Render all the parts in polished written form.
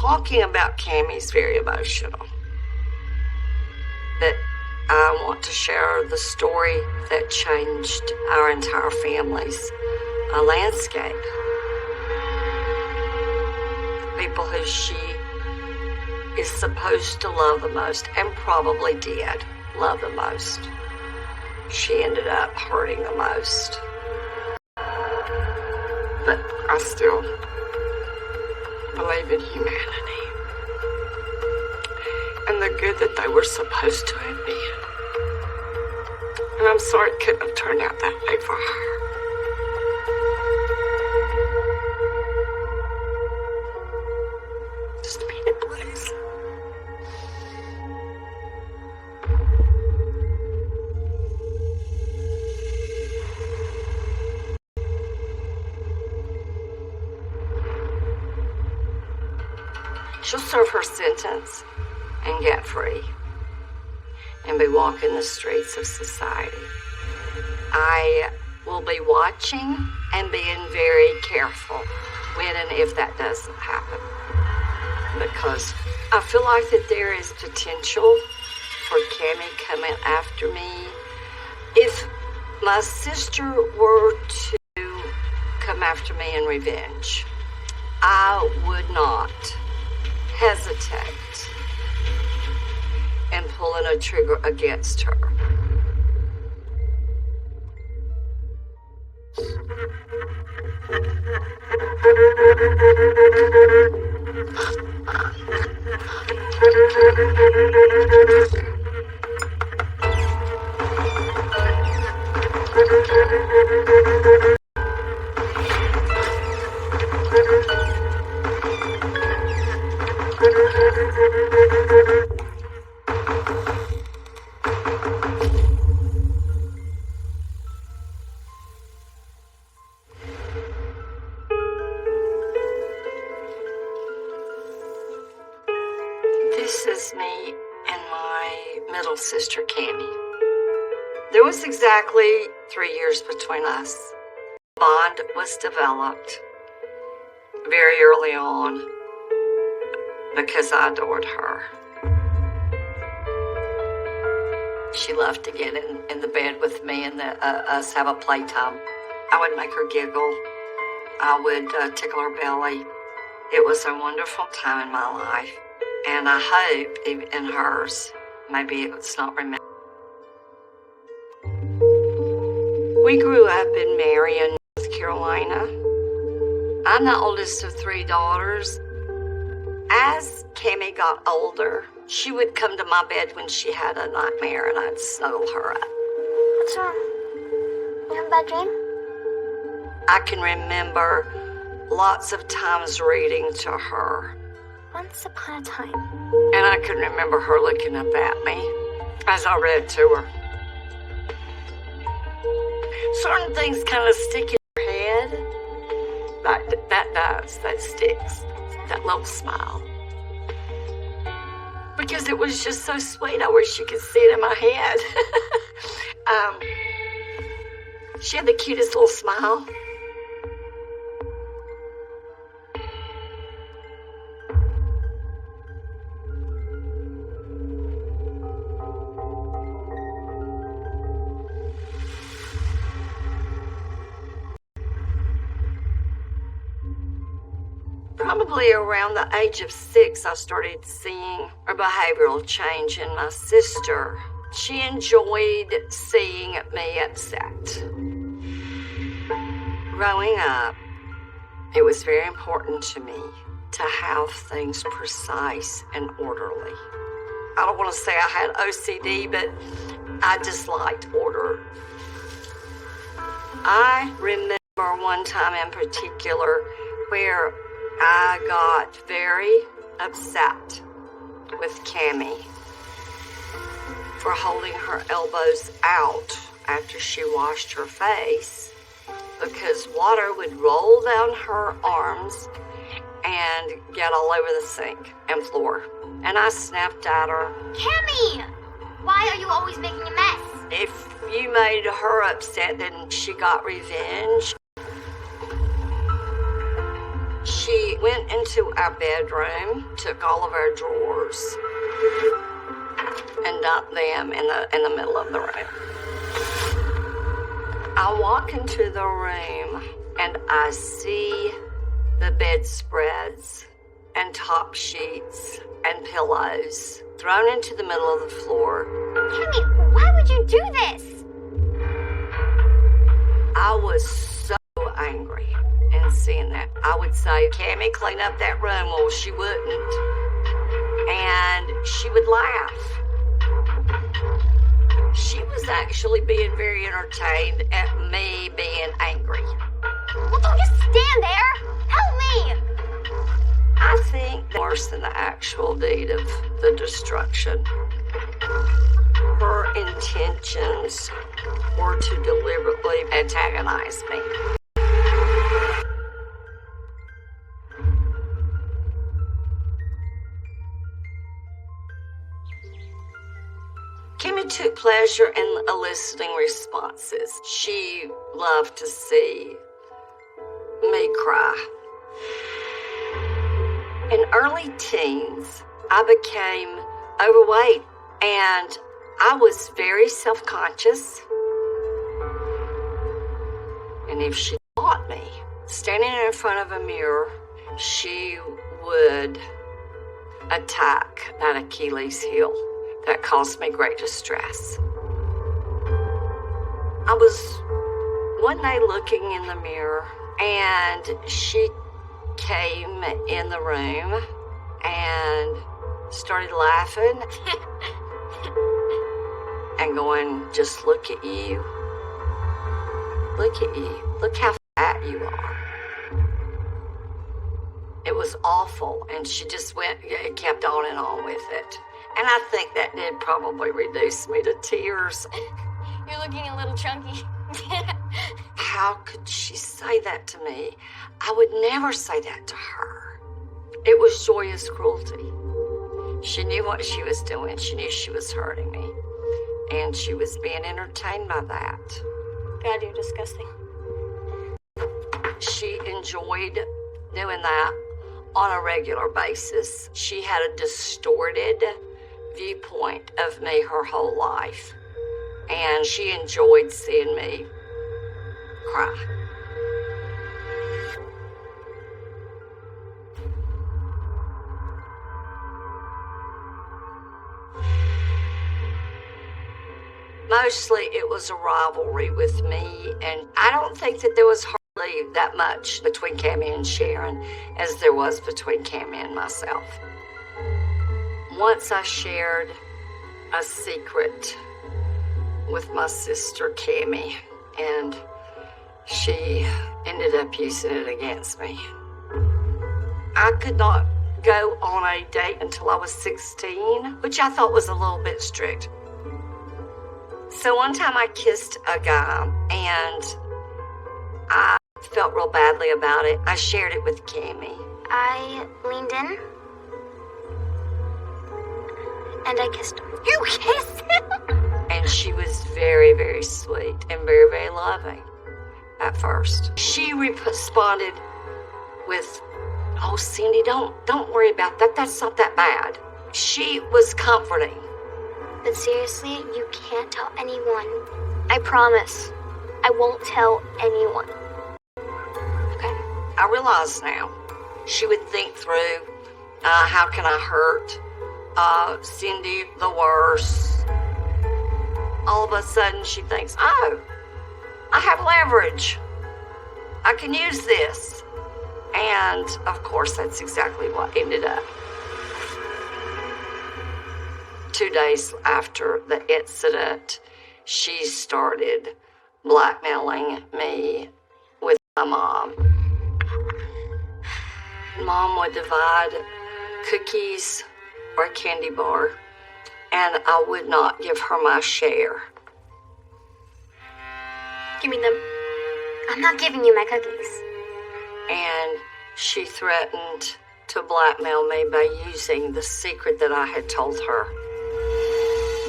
talking about Cammie's very emotional. But I want to share the story that changed our entire family's landscape. The people who she is supposed to love the most, and probably did love the most, she ended up hurting the most. But I still believe in humanity and the good that they were supposed to have been. And I'm sorry it couldn't have turned out that way for her. Just a minute, please. She'll serve her sentence and get free and be walking the streets of society. I will be watching and being very careful when and if that doesn't happen, because I feel like that there is potential for Cammie coming after me. If my sister were to come after me in revenge, I would not hesitate in pulling a trigger against her. This is me and my middle sister, Cammie. There was exactly 3 years between us. Bond was developed very early on because I adored her. She loved to get in the bed with me and us have a playtime. I would make her giggle. I would tickle her belly. It was a wonderful time in my life. And I hope even in hers, maybe it's not remembered. We grew up in Marion, North Carolina. I'm the oldest of 3 daughters. As Cammie got older, she would come to my bed when she had a nightmare and I'd snuggle her up. What's wrong? You have a bad dream? I can remember lots of times reading to her. Once upon a time. And I can remember her looking up at me as I read to her. Certain things kind of stick in your head. That sticks. That little smile. Because it was just so sweet. I wish you could see it in my head. She had the cutest little smile. Probably around the age of 6, I started seeing a behavioral change in my sister. She enjoyed seeing me upset. Growing up, it was very important to me to have things precise and orderly. I don't want to say I had OCD, but I disliked order. I remember one time in particular where I got very upset with Cammie for holding her elbows out after she washed her face, because water would roll down her arms and get all over the sink and floor. And I snapped at her. Cammie! Why are you always making a mess? If you made her upset, then she got revenge. went into our bedroom, took all of our drawers, and dumped them in the middle of the room. I walk into the room and I see the bedspreads and top sheets and pillows thrown into the middle of the floor. Kimmy, why would you do this? I was so angry in seeing that. I would say, Cammie, clean up that room. Well, she wouldn't. And she would laugh. She was actually being very entertained at me being angry. Well, don't just stand there. Help me. I think worse than the actual deed of the destruction. Her intentions were to deliberately antagonize me. Kimmy took pleasure in eliciting responses. She loved to see me cry. In early teens, I became overweight and I was very self-conscious. And if she caught me standing in front of a mirror, she would attack that Achilles heel. That caused me great distress. I was one day looking in the mirror and she came in the room and started laughing and going, just look at you. Look at you. Look how fat you are. It was awful, and she just kept on and on with it. And I think that did probably reduce me to tears. You're looking a little chunky. How could she say that to me? I would never say that to her. It was joyous cruelty. She knew what she was doing. She knew she was hurting me. And she was being entertained by that. God, you're disgusting. She enjoyed doing that on a regular basis. She had a distorted viewpoint of me her whole life, and she enjoyed seeing me cry. Mostly it was a rivalry with me, and I don't think that there was hardly that much between Cammie and Sharon as there was between Cammie and myself. Once I shared a secret with my sister Cammie, and she ended up using it against me. I could not go on a date until I was 16, which I thought was a little bit strict. So one time I kissed a guy, and I felt real badly about it. I shared it with Cammie. I leaned in, and I kissed him. You kissed him? And she was very, very sweet and very, very loving at first. She responded with, "Oh, Cindy, don't worry about that. That's not that bad." She was comforting. But seriously, you can't tell anyone. I promise. I won't tell anyone. Okay, I realize now. She would think through, how can I hurt Cindy the worst? All of a sudden she thinks, oh, I have leverage. I can use this. And of course, that's exactly what ended up. 2 days after the incident, she started blackmailing me with my mom. Mom would divide cookies or a candy bar, and I would not give her my share. Give me them. I'm not giving you my cookies. And she threatened to blackmail me by using the secret that I had told her.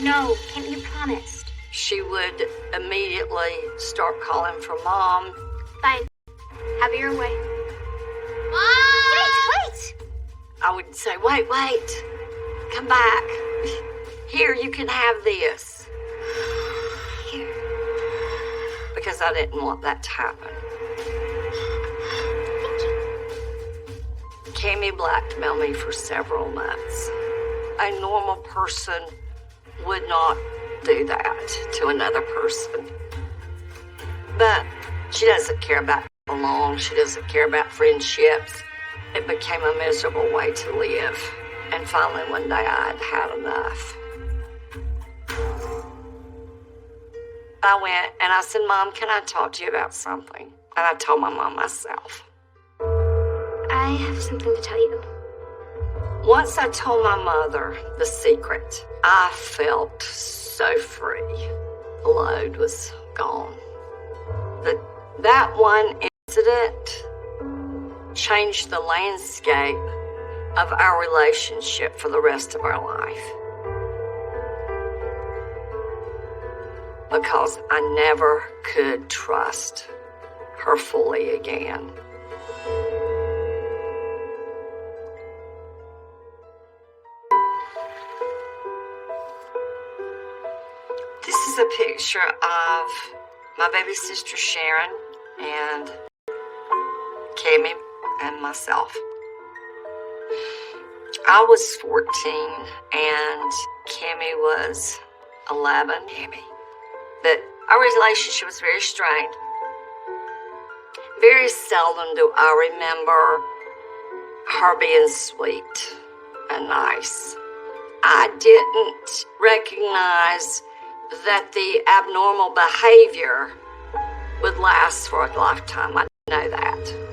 No, Kim, you promised. She would immediately start calling for Mom. Fine. Have your way. Mom! Wait! What? I would say, wait, come back. Here, you can have this. Here. Because I didn't want that to happen. Cammy blackmailed me for several months. A normal person would not do that to another person. But she doesn't care about belong. She doesn't care about friendships. It became a miserable way to live. And finally, one day, I'd had enough. I went and I said, Mom, can I talk to you about something? And I told my mom myself. I have something to tell you. Once I told my mother the secret, I felt so free. The load was gone. That one incident changed the landscape of our relationship for the rest of our life. Because I never could trust her fully again. This is a picture of my baby sister Sharon and Cammy and myself. I was 14 and Cammy was 11. But our relationship was very strained. Very seldom do I remember her being sweet and nice. I didn't recognize that the abnormal behavior would last for a lifetime. I didn't know that.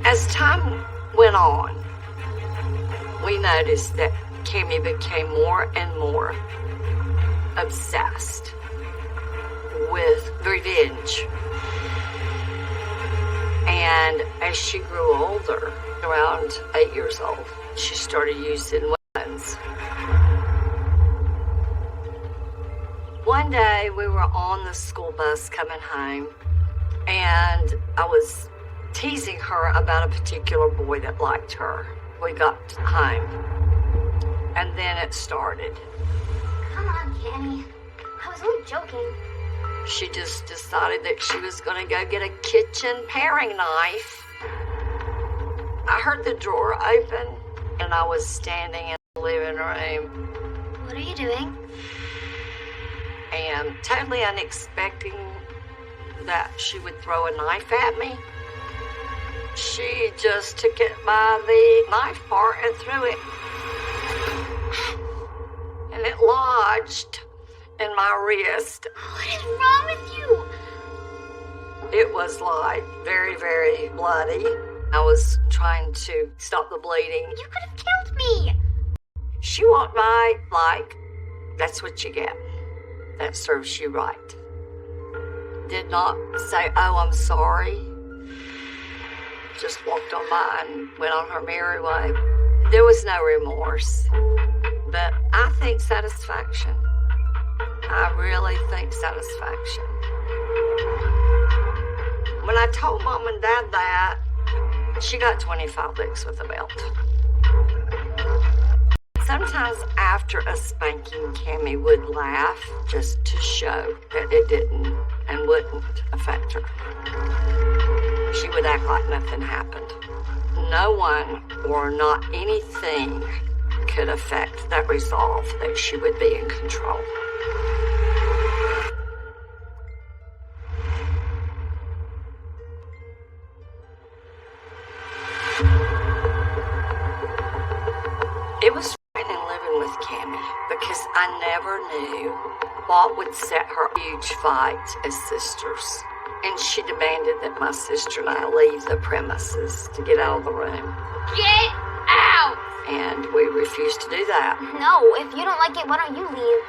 As time went on, we noticed that Cammy became more and more obsessed with revenge. And as she grew older, around 8 years old, she started using weapons. One day we were on the school bus coming home, and I was teasing her about a particular boy that liked her. We got home, and then it started. Come on, Cammy. I was only joking. She just decided that she was going to go get a kitchen paring knife. I heard the door open, and I was standing in the living room. What are you doing? And totally unexpecting that she would throw a knife at me. She just took it by the knife part and threw it. And it lodged in my wrist. What is wrong with you? It was like very, very bloody. I was trying to stop the bleeding. You could have killed me. She walked by like, that's what you get. That serves you right. Did not say, oh, I'm sorry. Just walked on by and went on her merry way. There was no remorse, but I think satisfaction. I really think satisfaction. When I told Mom and Dad that, she got 25 licks with a belt. Sometimes after a spanking, Cammy would laugh just to show that it didn't and wouldn't affect her. She would act like nothing happened. No one or not anything could affect that resolve that she would be in control. It was frightening living with Cammy because I never knew what would set her huge fights as sisters. And she demanded that my sister and I leave the premises to get out of the room. Get out! And we refused to do that. No, if you don't like it, why don't you leave?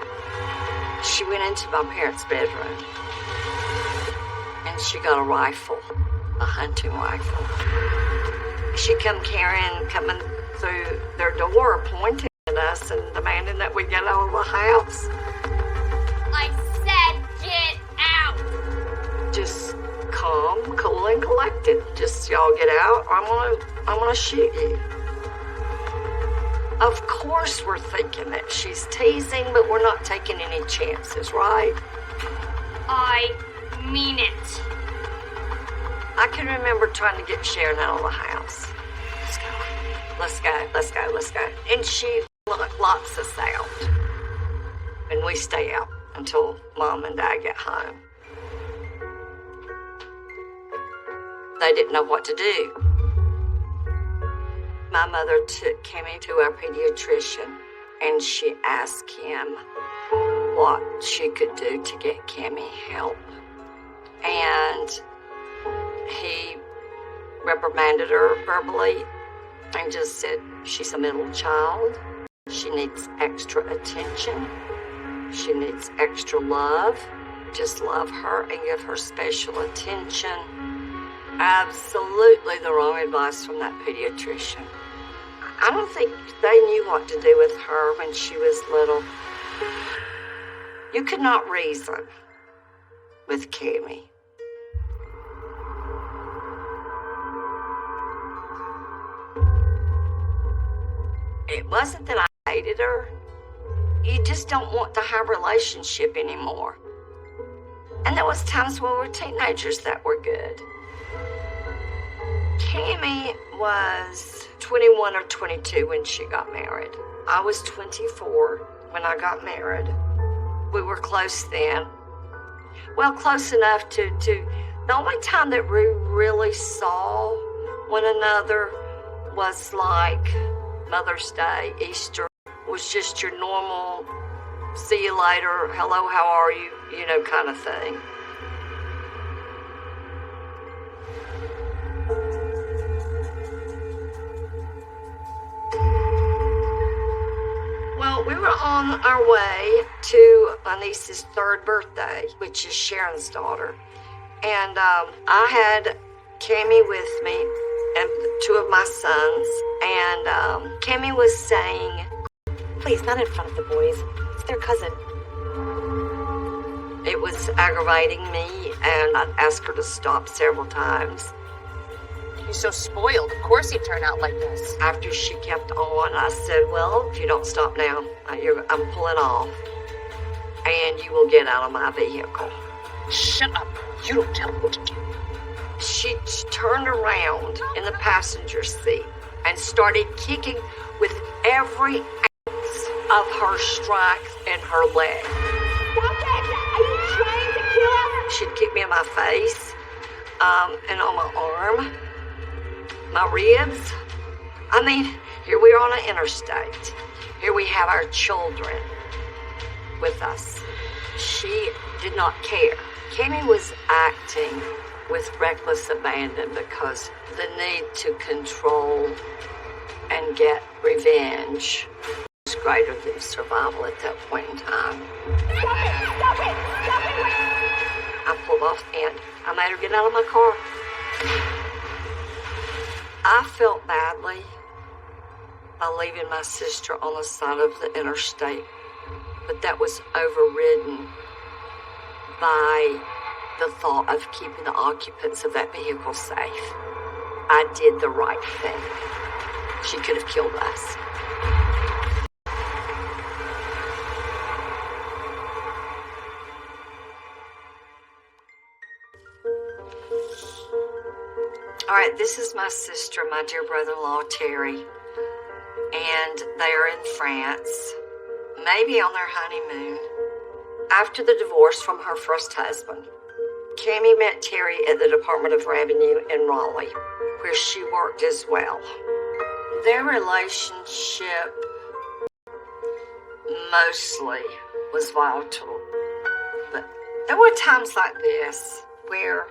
She went into my parents' bedroom and she got a rifle, a hunting rifle. She coming through their door, pointing at us and demanding that we get out of the house. I said get out! Just calm, cool, and collected. Just y'all get out, or I'm gonna shoot you. Of course we're thinking that she's teasing, but we're not taking any chances, right? I mean it. I can remember trying to get Sharon out of the house. Let's go. And she locks us out. And we stay out until Mom and Dad get home. They didn't know what to do. My mother took Kimmy to our pediatrician, and she asked him what she could do to get Kimmy help. And he reprimanded her verbally and just said, she's a middle child. She needs extra attention. She needs extra love. Just love her and give her special attention. Absolutely the wrong advice from that pediatrician. I don't think they knew what to do with her when she was little. You could not reason with Kimmy. It wasn't that I hated her. You just don't want to have a relationship anymore. And there was times when we were teenagers that were good. Kimmy was 21 or 22 when she got married. I was 24 when I got married. We were close then. Well, close enough to the only time that we really saw one another was like Mother's Day, Easter, was just your normal, see you later, hello, how are you, kind of thing. Well, we were on our way to my niece's third birthday, which is Sharon's daughter. And I had Cammie with me and two of my sons. And Cammie was saying, please, not in front of the boys. It's their cousin. It was aggravating me, and I'd asked her to stop several times. You're so spoiled. Of course he'd turn out like this. After she kept on, I said, well, if you don't stop now, I'm pulling off, and you will get out of my vehicle. Shut up. You don't tell me what to do. She turned around in the passenger seat and started kicking with every ounce of her strength in her leg. Stop it! Are you trying to kill us? She'd kick me in my face, and on my arm, my ribs. I mean, here we are on an interstate. Here we have our children with us. She did not care. Cammie was acting with reckless abandon because the need to control and get revenge was greater than survival at that point in time. Stop it! I pulled off and I made her get out of my car. I felt badly by leaving my sister on the side of the interstate, but that was overridden by the thought of keeping the occupants of that vehicle safe. I did the right thing. She could have killed us. All right, this is my sister, my dear brother-in-law, Terry, and they are in France, maybe on their honeymoon. After the divorce from her first husband, Cammie met Terry at the Department of Revenue in Raleigh, where she worked as well. Their relationship mostly was volatile, but there were times like this where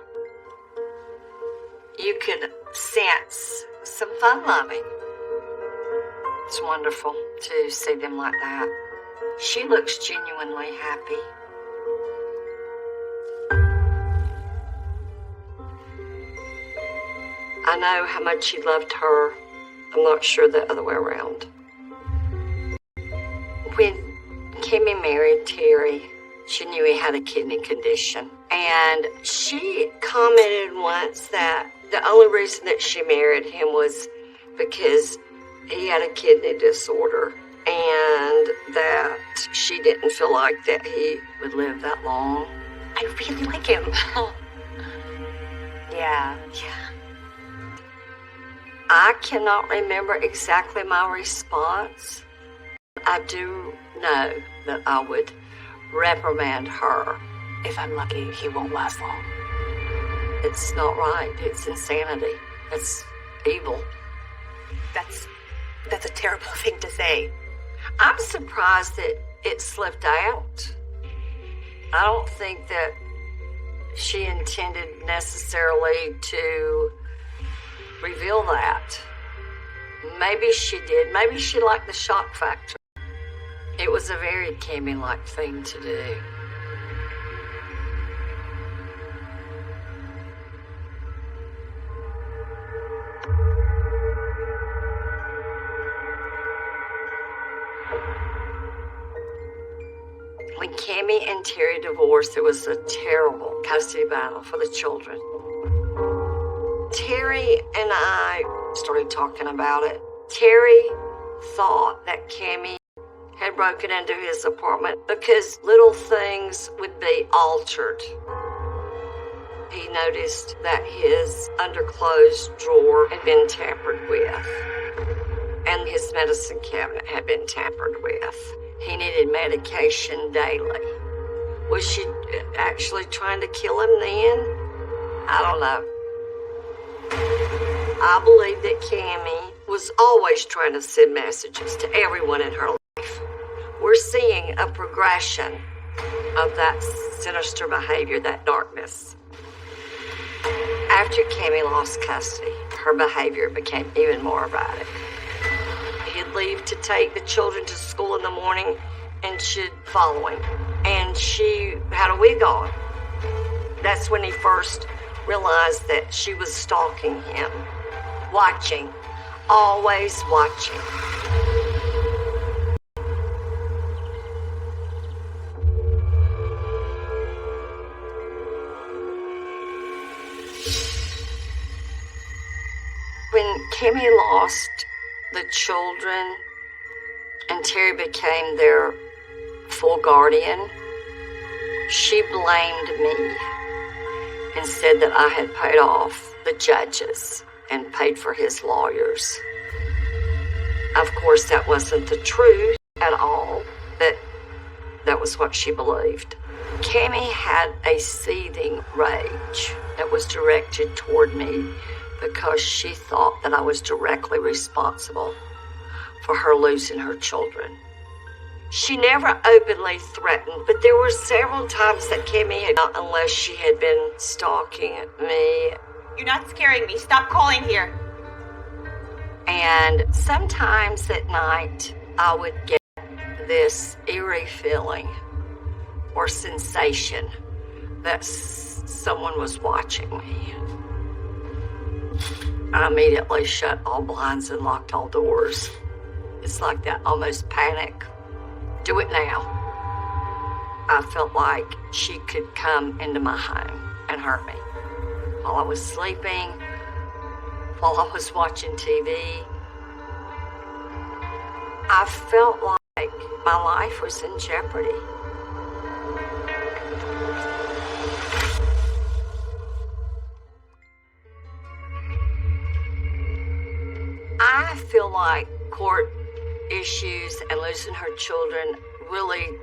you could sense some fun loving. It's wonderful to see them like that. She looks genuinely happy. I know how much he loved her. I'm not sure the other way around. When Cammie married Terry, She knew he had a kidney condition. And she commented once that the only reason that she married him was because he had a kidney disorder and that she didn't feel like that he would live that long. I really like him. Yeah. I cannot remember exactly my response. I do know that I would reprimand her. If I'm lucky, he won't last long. It's not right. It's insanity. It's evil. That's a terrible thing to say. I'm surprised that it slipped out. I don't think that she intended necessarily to reveal that. Maybe she did. Maybe she liked the shock factor. It was a very Cammy-like thing to do. When Cammy and Terry divorced, it was a terrible custody battle for the children. Terry and I started talking about it. Terry thought that Cammy had broken into his apartment because little things would be altered. He noticed that his underclothes drawer had been tampered with, and his medicine cabinet had been tampered with. He needed medication daily. Was she actually trying to kill him then? I don't know. I believe that Cammy was always trying to send messages to everyone in her life. We're seeing a progression of that sinister behavior, that darkness. After Cammy lost custody, her behavior became even more erratic. He'd leave to take the children to school in the morning, and she'd follow him. And she had a wig on. That's when he first realized that she was stalking him. Watching. Always watching. When Cammy lost the children and Terry became their full guardian, she blamed me and said that I had paid off the judges and paid for his lawyers. Of course, that wasn't the truth at all. That was what she believed. Cammy had a seething rage that was directed toward me because she thought that I was directly responsible for her losing her children. She never openly threatened, but there were several times that Cammy had not, unless she had been stalking me. You're not scaring me. Stop calling here. And sometimes at night, I would get this eerie feeling or sensation that someone was watching me. I immediately shut all blinds and locked all doors. It's like that almost panic. Do it now. I felt like she could come into my home and hurt me while I was sleeping, while I was watching TV. I felt like my life was in jeopardy. I feel like court issues and losing her children really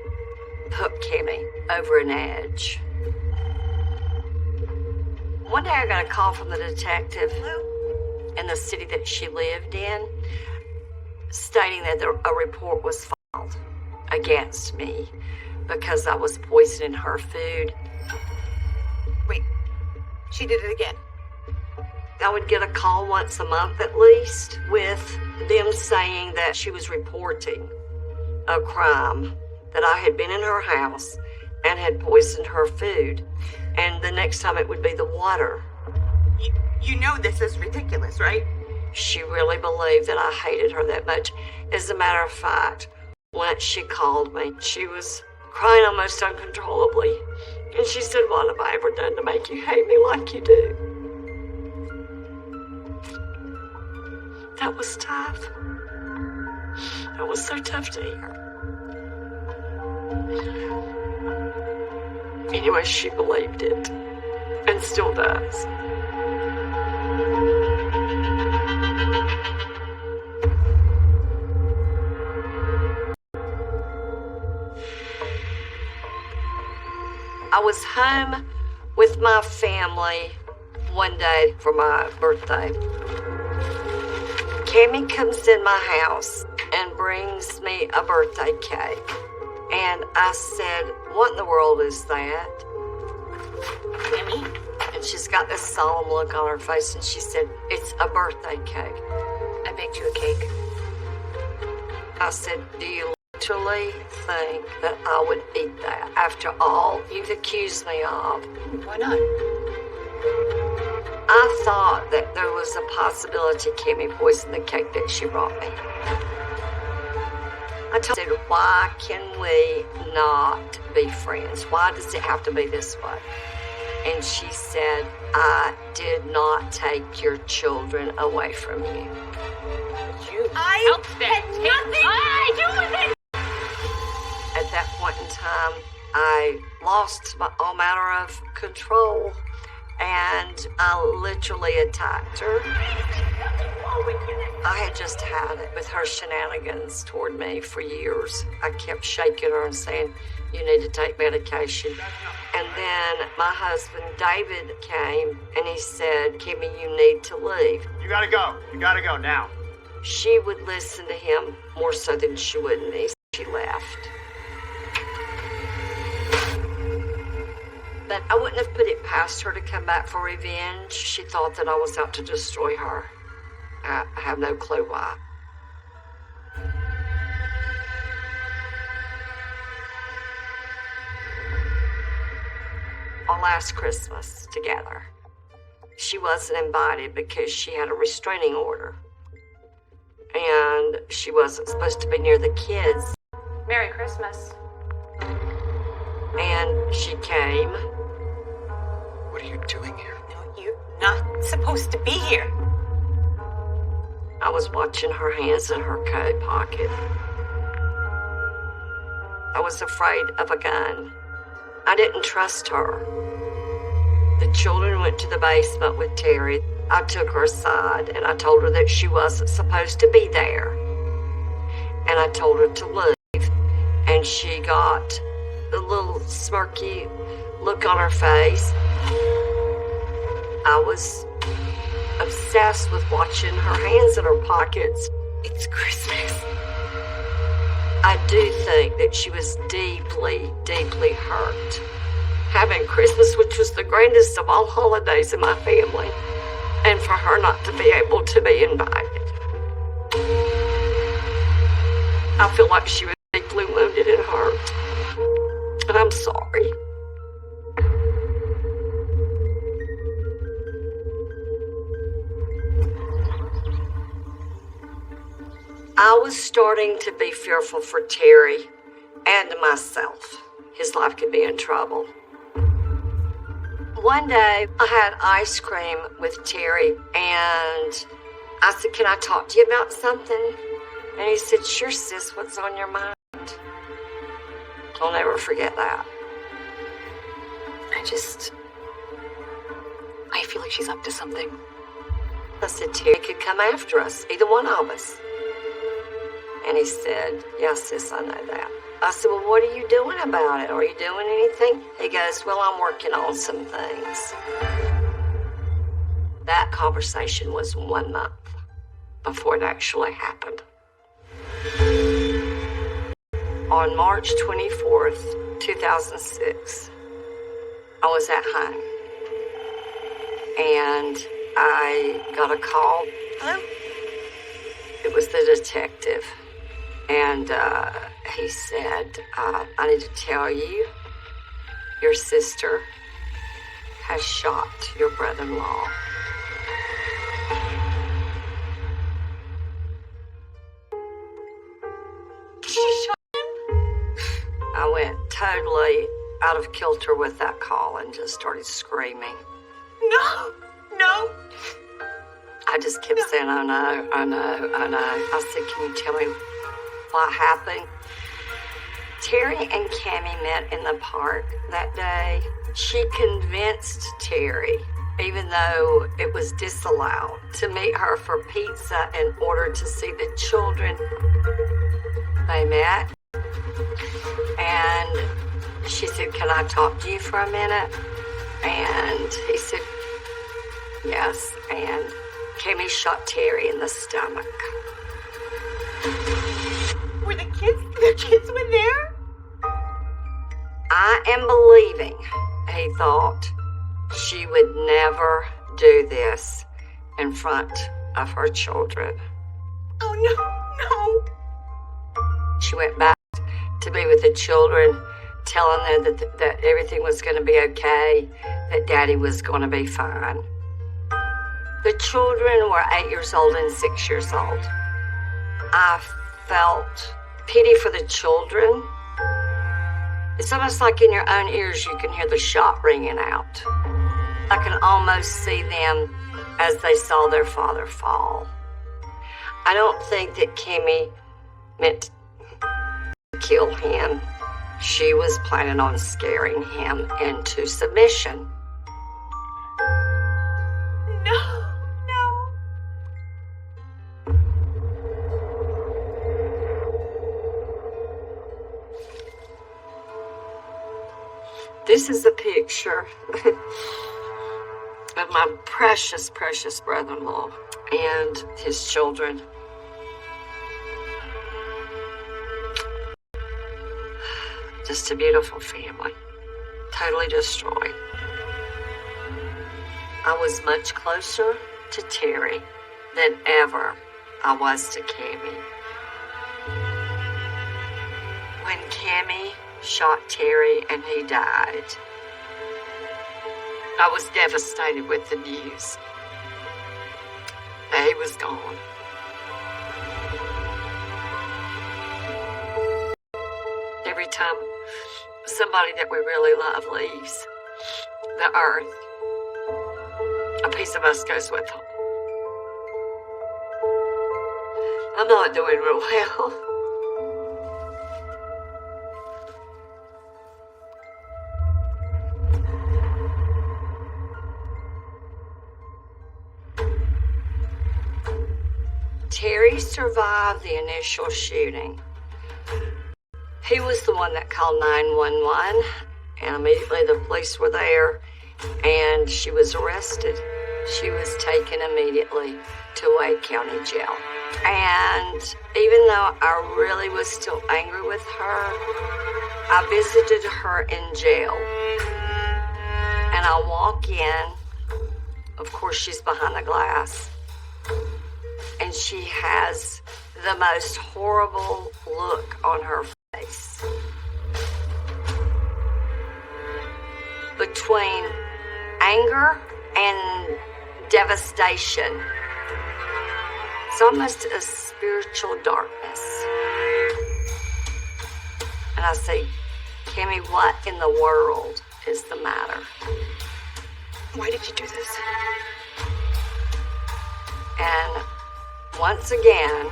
put Cammy over an edge. One day I got a call from the detective in the city that she lived in, stating that a report was filed against me because I was poisoning her food. Wait, she did it again. I would get a call once a month at least with them saying that she was reporting a crime, that I had been in her house and had poisoned her food. And the next time it would be the water. You know this is ridiculous, right? She really believed that I hated her that much. As a matter of fact, once she called me, she was crying almost uncontrollably. And she said, "What have I ever done to make you hate me like you do?" That was tough. That was so tough to hear. Anyway, she believed it, and still does. I was home with my family one day for my birthday. Cammy comes in my house and brings me a birthday cake. And I said, "What in the world is that?" Cammy? And she's got this solemn look on her face, and she said, "It's a birthday cake." I baked you a cake. I said, "Do you literally think that I would eat that after all you've accused me of?" Why not? I thought that there was a possibility Cammy poisoned the cake that she brought me. I told her, "Why can we not be friends? Why does it have to be this way?" And she said, "I did not take your children away from you." I helped them. had nothing to do with it. At that point in time, I lost all manner of control, and I literally attacked her. I had just had it with her shenanigans toward me for years. I kept shaking her and saying, "You need to take medication." And then my husband, David, came and he said, "Kimmy, you need to leave." You gotta go. You gotta go now. She would listen to him more so than she would me. She left. But I wouldn't have put it past her to come back for revenge. She thought that I was out to destroy her. I have no clue why. Our last Christmas together, she wasn't invited because she had a restraining order. And she wasn't supposed to be near the kids. Merry Christmas. And she came. What are you doing here? No, you're not supposed to be here. I was watching her hands in her coat pocket. I was afraid of a gun. I didn't trust her. The children went to the basement with Terry. I took her aside and I told her that she wasn't supposed to be there. And I told her to leave. And she got a little smirky look on her face. I was obsessed with watching her hands in her pockets. It's Christmas. I do think that she was deeply, deeply hurt. Having Christmas, which was the grandest of all holidays in my family, and for her not to be able to be invited. I feel like she was deeply wounded and hurt. And I'm sorry. I was starting to be fearful for Terry and myself. His life could be in trouble. One day, I had ice cream with Terry, and I said, "Can I talk to you about something?" And he said, "Sure, sis, what's on your mind?" I'll never forget that. I feel like she's up to something. I said, "Terry could come after us, either one of us." And he said, "Yeah, sis, I know that." I said, "Well, what are you doing about it? Are you doing anything?" He goes, "Well, I'm working on some things." That conversation was 1 month before it actually happened. On March 24th, 2006, I was at home. And I got a call. It was the detective. And he said, "I need to tell you, your sister has shot your brother-in-law." She shot him? I went totally out of kilter with that call and just started screaming. No. I just kept saying, oh no, oh no, oh no. I said, can you tell me what happened? Terry and Cammie met in the park that day. She convinced Terry, even though it was disallowed, to meet her for pizza in order to see the children. They met, and she said, can I talk to you for a minute? And he said, yes, and Cammie shot Terry in the stomach. Were the kids were there? I am believing, he thought, she would never do this in front of her children. Oh, no. She went back to be with the children, telling them that everything was going to be okay, that Daddy was going to be fine. The children were 8 years old and 6 years old. I felt pity for the children. It's almost like in your own ears you can hear the shot ringing out. I can almost see them as they saw their father fall. I don't think that Cammie meant to kill him. She was planning on scaring him into submission. No. This is a picture of my precious, precious brother-in-law and his children. Just a beautiful family, totally destroyed. I was much closer to Terry than ever I was to Cammie. When Cammie shot Terry and he died, I was devastated with the news that he was gone. Every time somebody that we really love leaves the earth, a piece of us goes with them. I'm not doing real well. Terry survived the initial shooting. He was the one that called 911, and immediately the police were there, and she was arrested. She was taken immediately to Wade County Jail. And even though I really was still angry with her, I visited her in jail. And I walk in, of course she's behind the glass, and she has the most horrible look on her face. Between anger and devastation. It's almost a spiritual darkness. And I say, Cammie, what in the world is the matter? Why did you do this? And once again,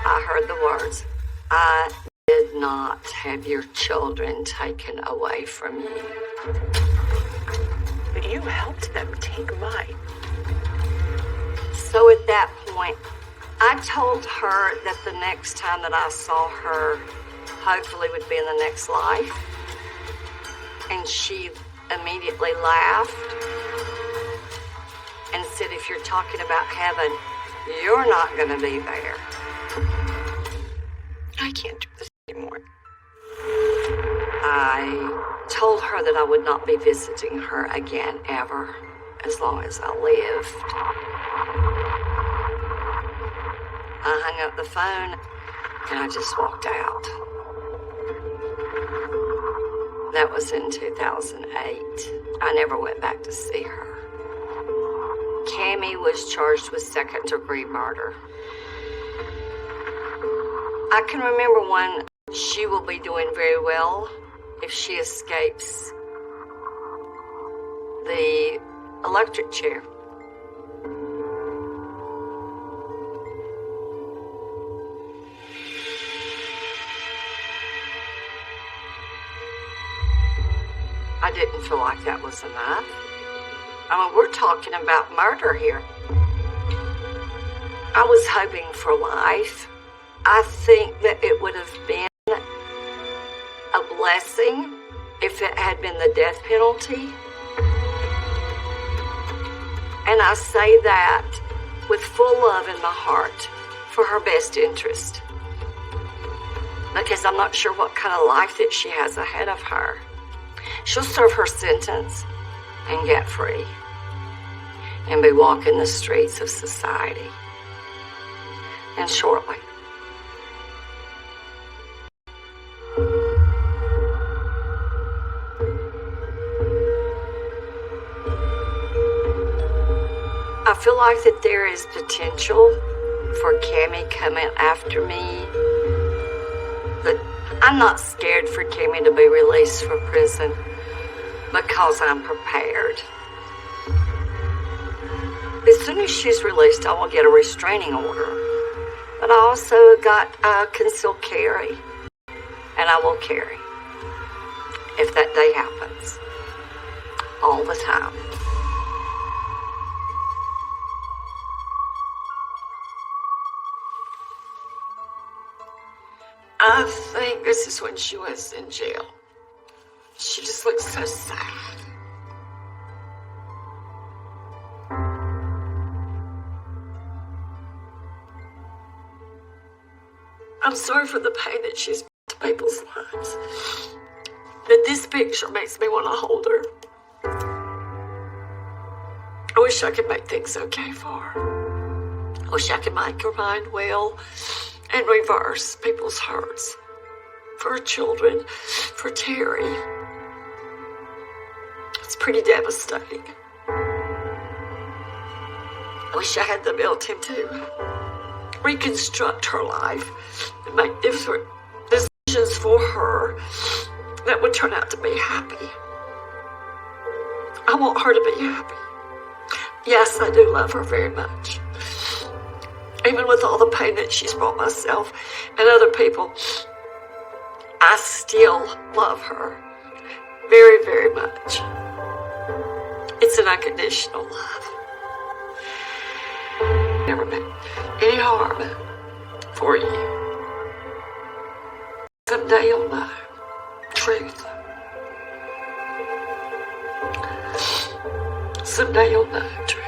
I heard the words, I did not have your children taken away from you. But you helped them take mine. So at that point, I told her that the next time that I saw her, hopefully would be in the next life. And she immediately laughed and said, if you're talking about heaven, you're not going to be there. I can't do this anymore. I told her that I would not be visiting her again ever, as long as I lived. I hung up the phone and I just walked out. That was in 2008. I never went back to see her. Cammie was charged with second-degree murder. I can remember when she will be doing very well if she escapes the electric chair. I didn't feel like that was enough. I mean, we're talking about murder here. I was hoping for life. I think that it would have been a blessing if it had been the death penalty. And I say that with full love in my heart for her best interest. Because I'm not sure what kind of life that she has ahead of her. She'll serve her sentence and get free and be walking the streets of society. And shortly. I feel like that there is potential for Cammie coming after me. But I'm not scared for Cammie to be released from prison because I'm prepared. As soon as she's released, I will get a restraining order. But I also got concealed carry. And I will carry. If that day happens. All the time. I think this is when she was in jail. She just looks so sad. I'm sorry for the pain that she's brought to people's lives. But this picture makes me want to hold her. I wish I could make things okay for her. I wish I could make her mind well and reverse people's hurts. For her children, for Terry. It's pretty devastating. I wish I had the ability to reconstruct her life and make different decisions for her that would turn out to be happy. I want her to be happy. Yes, I do love her very much. Even with all the pain that she's brought myself and other people, I still love her very, very much. It's an unconditional love. Never meant any harm for you. Someday you'll know truth. Someday you'll know truth.